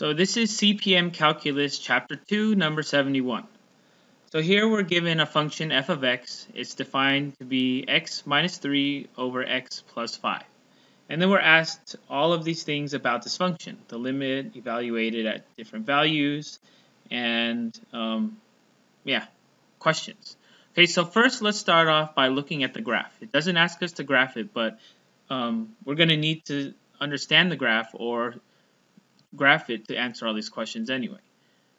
So this is CPM Calculus Chapter 2, number 71. So here we're given a function f of x. It's defined to be x minus 3 over x plus 5. And then we're asked all of these things about this function, the limit evaluated at different values, and questions. Okay, so first let's start off by looking at the graph. It doesn't ask us to graph it, but we're going to need to understand the graph or graph it to answer all these questions anyway.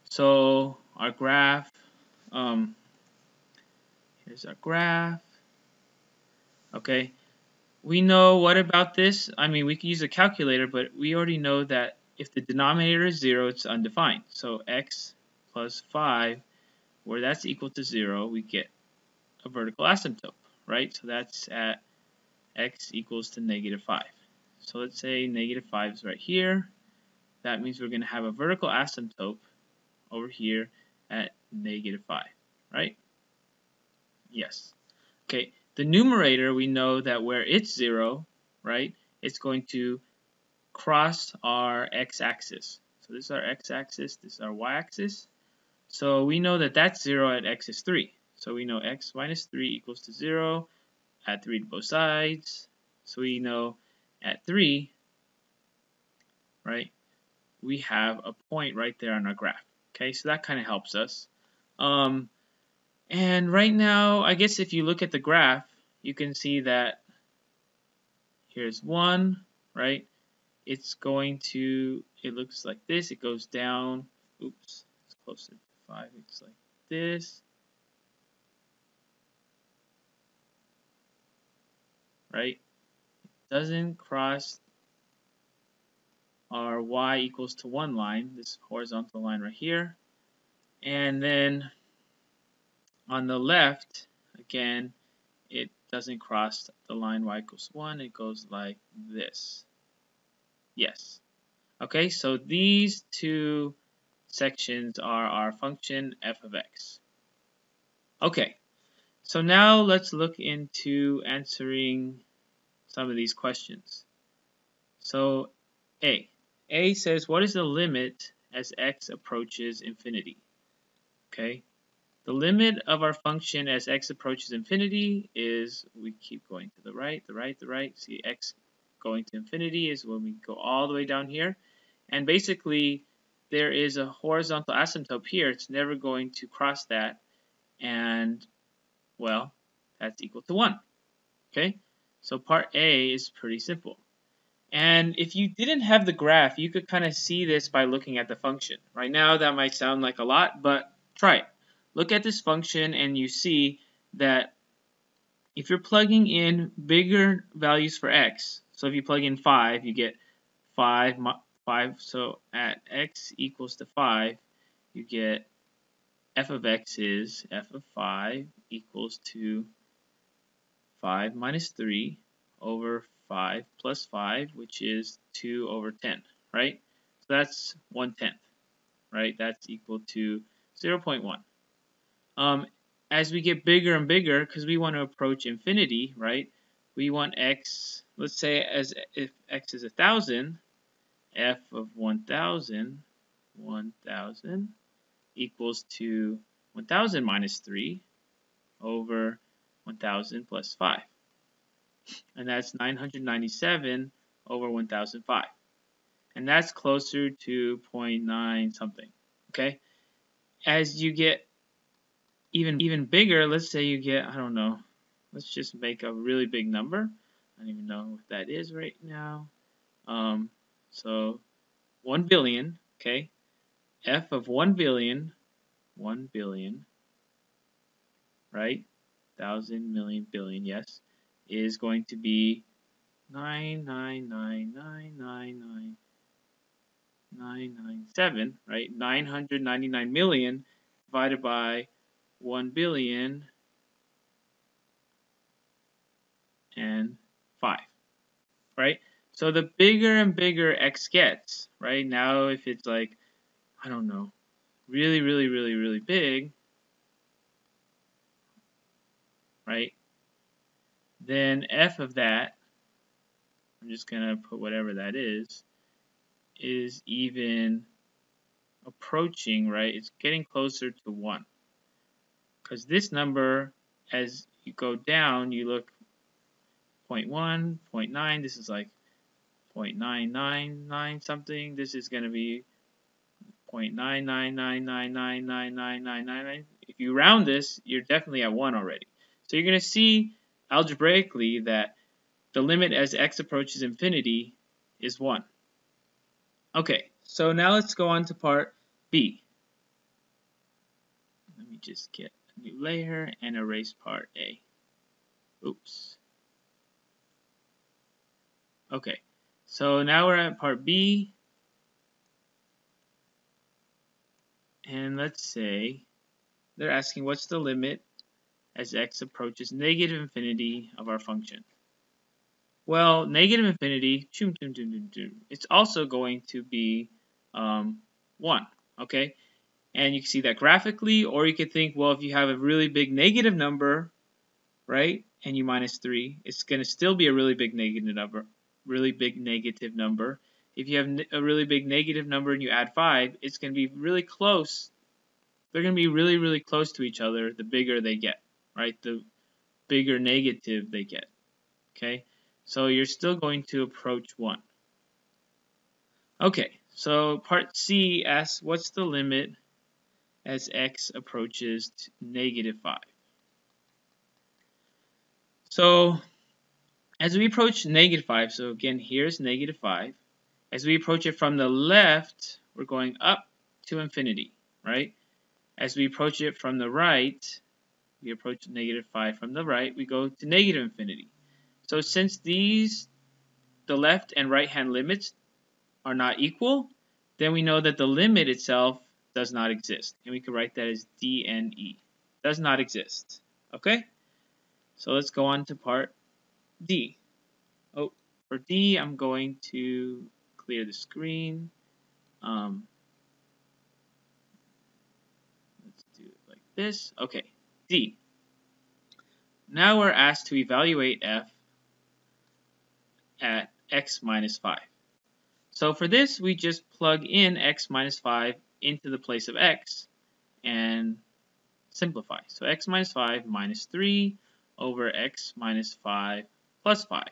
So our graph, here's our graph. Okay, we know what about this? I mean, we can use a calculator, but we already know that if the denominator is 0, it's undefined. So x plus 5, where that's equal to 0, we get a vertical asymptote, right? So that's at x equals to negative 5. So let's say negative 5 is right here. That means we're going to have a vertical asymptote over here at negative 5, right? Yes. Okay, the numerator, we know that where it's 0, right, it's going to cross our x-axis. So this is our x-axis, this is our y-axis. So we know that that's 0 at x is 3. So we know x minus 3 equals to 0, add 3 to both sides. So we know at 3, right, we have a point right there on our graph. Okay, so that kind of helps us. And right now, I guess if you look at the graph, you can see that here's 1, right? It's going to, it looks like this. It goes down. Oops, it's closer to 5. It's like this. Right? It doesn't cross our y equals to 1 line, this horizontal line right here. And then on the left, again, it doesn't cross the line y equals 1. It goes like this. Yes. Okay, so these two sections are our function f of x. Okay, so now let's look into answering some of these questions. So A says, what is the limit as x approaches infinity? Okay, the limit of our function as x approaches infinity is, we keep going to the right, the right. See, x going to infinity is when we go all the way down here. And basically, there is a horizontal asymptote here. It's never going to cross that. And, well, that's equal to 1. Okay, so part A is pretty simple. And if you didn't have the graph, you could kind of see this by looking at the function. Right now, that might sound like a lot, but try it. Look at this function and you see that if you're plugging in bigger values for x, so if you plug in 5, you get 5, so at x equals to 5, you get f of x is f of 5 equals to 5 minus 3 over 5 plus 5, which is 2 over 10, right? So that's 1/10, right? That's equal to 0.1. As we get bigger and bigger, because we want to approach infinity, right? We want x, let's say as if x is 1,000, f of 1,000 equals to 1,000 minus 3 over 1,000 plus 5. And that's 997 over 1,005. And that's closer to 0.9 something, okay? As you get even bigger, let's say you get, I don't know, let's just make a really big number. I don't even know what that is right now. So 1 billion, okay? F of 1 billion, right? 1,000, million, billion, yes, is going to be 999,997, right? 999 million divided by 1 billion and 5, right? So the bigger and bigger x gets, right? Now if it's like, I don't know, really big, right? Then f of that, I'm just going to put whatever that is even approaching, right? It's getting closer to 1. Because this number, as you go down, you look 0.1, 0.9. This is like 0.999 something. This is going to be 0.999999999. If you round this, you're definitely at 1 already. So you're going to see algebraically that the limit as x approaches infinity is 1. Okay, so now let's go on to part B. Let me just get a new layer and erase part A. Oops. Okay, so now we're at part B. And let's say they're asking what's the limit as x approaches negative infinity of our function. Well, negative infinity, it's also going to be 1, okay? And you can see that graphically, or you could think, well, if you have a really big negative number, right, and you minus 3, it's going to still be a really big negative number. If you have a really big negative number and you add 5, it's going to be really close. They're going to be really, really close to each other the bigger they get, right? The bigger negative they get, okay? So you're still going to approach 1. Okay, so part C asks what's the limit as x approaches to negative 5. So as we approach negative 5, so again, here's negative 5. As we approach it from the left, we're going up to infinity, right? As we approach it from the right, we approach negative 5 from the right, we go to negative infinity. So since the left and right hand limits are not equal, then we know that the limit itself does not exist. And we can write that as dne. Does not exist. Okay? So let's go on to part D. Oh, for D, I'm going to clear the screen. Let's do it like this. Okay, D. Now we're asked to evaluate f at x minus 5. So for this, we just plug in x minus 5 into the place of x and simplify. So x minus 5 minus 3 over x minus 5 plus 5.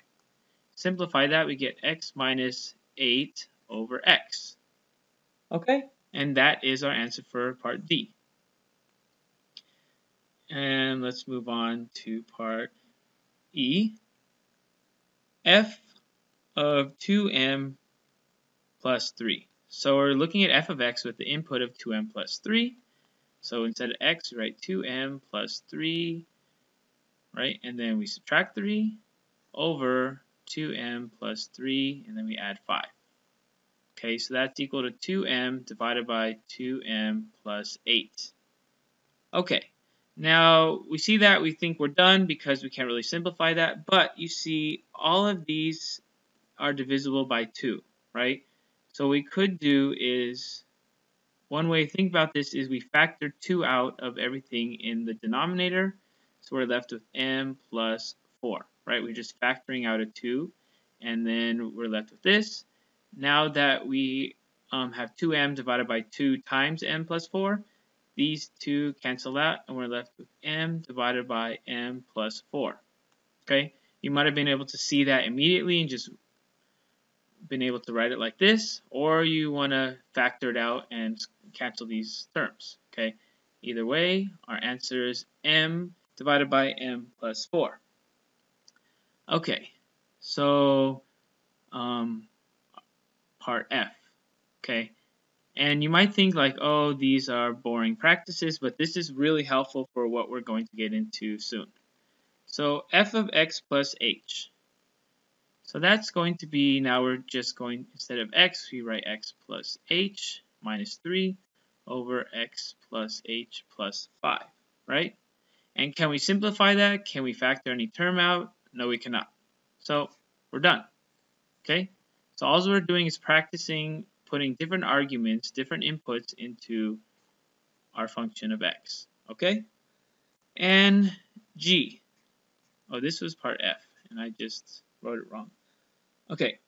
Simplify that, we get x minus 8 over x. Okay, and that is our answer for part D. And let's move on to part E. F of 2m plus 3. So we're looking at f of x with the input of 2m plus 3. So instead of x, we write 2m plus 3, right? And then we subtract 3 over 2m plus 3, and then we add 5. Okay, so that's equal to 2m divided by 2m plus 8. Okay, now we see that, we think we're done because we can't really simplify that, but you see all of these are divisible by 2, right? So what we could do is, one way to think about this is we factor 2 out of everything in the denominator, so we're left with m plus 4, right? We're just factoring out a 2, and then we're left with this. Now that we have 2m divided by 2 times m plus 4, these two cancel out, and we're left with m divided by m plus 4. Okay, you might have been able to see that immediately and just been able to write it like this, or you want to factor it out and cancel these terms. Okay, either way, our answer is m divided by m plus 4. Okay, so part F. Okay, and you might think like, oh, these are boring practices, but this is really helpful for what we're going to get into soon. So f of x plus h. So that's going to be, now we're just going, instead of x, we write x plus h minus 3 over x plus h plus 5, right? And can we simplify that? Can we factor any term out? No, we cannot. So we're done. Okay? So all we're doing is practicing putting different arguments, different inputs into our function of x. Okay? And G. Oh, this was part F, and I just wrote it wrong. Okay,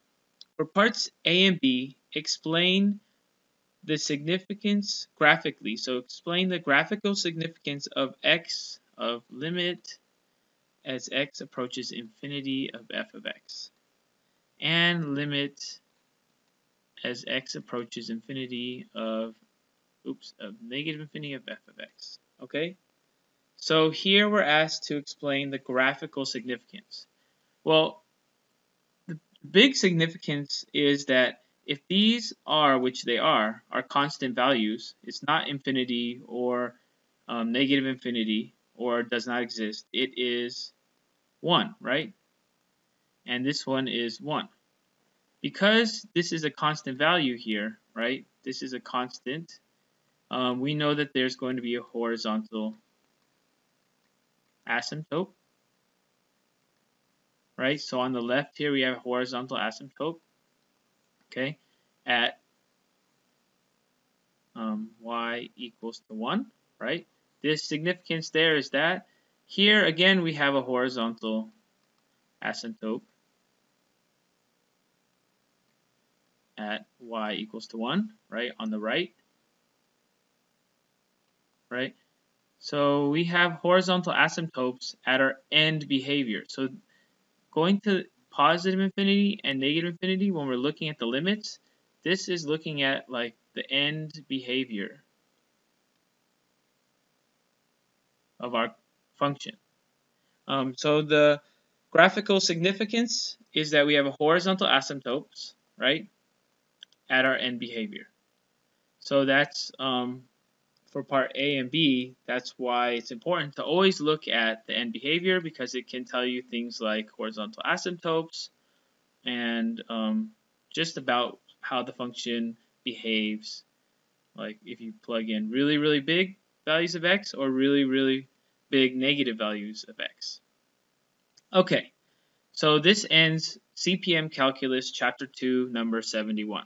for parts A and B, explain the significance graphically. So explain the graphical significance of x of limit as x approaches infinity of f of x, and limit as x approaches infinity of negative infinity of f of x. Okay? So here we're asked to explain the graphical significance. Well, the big significance is that if these are, which they are constant values, it's not infinity or negative infinity or does not exist. It is 1, right? And this one is 1. Because this is a constant value here, right? This is a constant. We know that there's going to be a horizontal asymptote, right? So on the left here we have a horizontal asymptote, okay, at y equals to 1, right? The significance there is that here again we have a horizontal asymptote at y equals to 1, right, on the right, right? So we have horizontal asymptotes at our end behavior. So going to positive infinity and negative infinity when we're looking at the limits, this is looking at like the end behavior of our function. So the graphical significance is that we have a horizontal asymptotes, right, at our end behavior. So that's for part A and B. That's why it's important to always look at the end behavior, because it can tell you things like horizontal asymptotes and just about how the function behaves. Like if you plug in really, really big values of x or really, really big negative values of x. Okay, so this ends CPM Calculus Chapter 2, number 71.